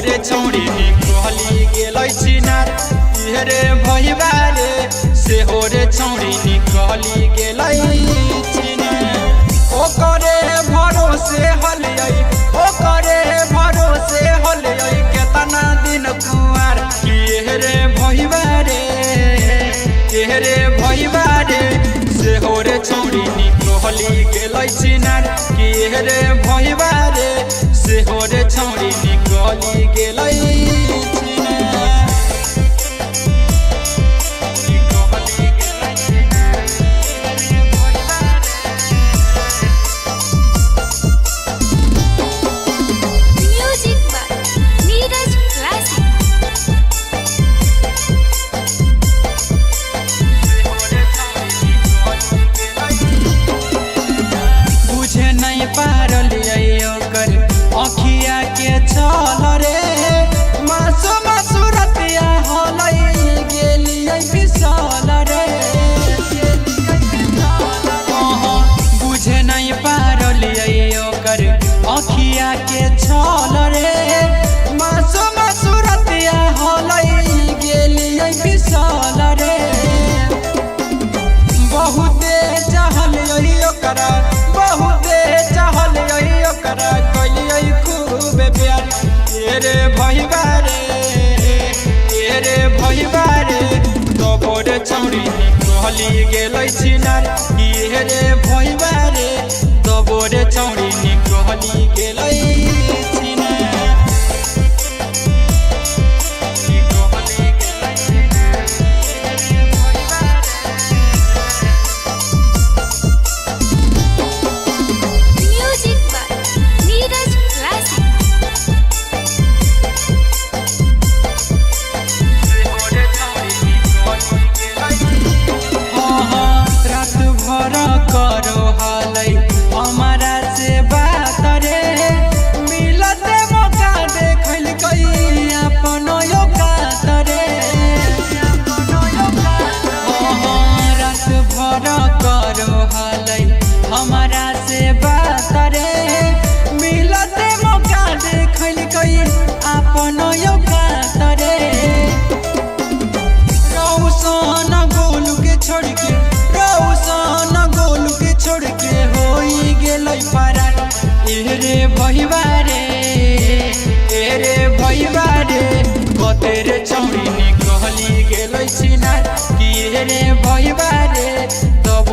रे छौड़ी निकली गेलै चिनार रे भइबा रे से हो रे छौड़ी निकली गेलै चिनार ओकरे भरोसे हलियै ओकरे भरोसे हलियै केतना दिन कुआर कि रे भइबा रे भइबा रे से हो रे छौड़ी निकली गेलै चिनार कि रे भइबा रे से हो रे छौड़ी निकली गेलै अखिया के चल रे मासु रतिया हलै गेलियै फिसल रे बुझे नहीं पारलियै ओकर अखिया के चल रे मासु रतिया हलै गेलियै फिसल रे बहुते चाहलियै ओकरा बहुते चाहलियै ओकरा खूबे प्यार रे भइबा रे तब रे छौड़ी निकली गेलै चिनार रे भइबा रे तब रे छौड़ी निकली गेलै करो हालै हमारा से बात रे मिलते मौका देखल कई अपन औकात रे रात भर करो हालै हमारा से बात रे मिलते मौका देखल कई अपन औकात रे रौशन गोलू के छोड़ के छोड़ के होई गेलै फरार रे भइबा रे कते रे छौड़ी निकली गेलै चिनार कि रे भइबा रे तब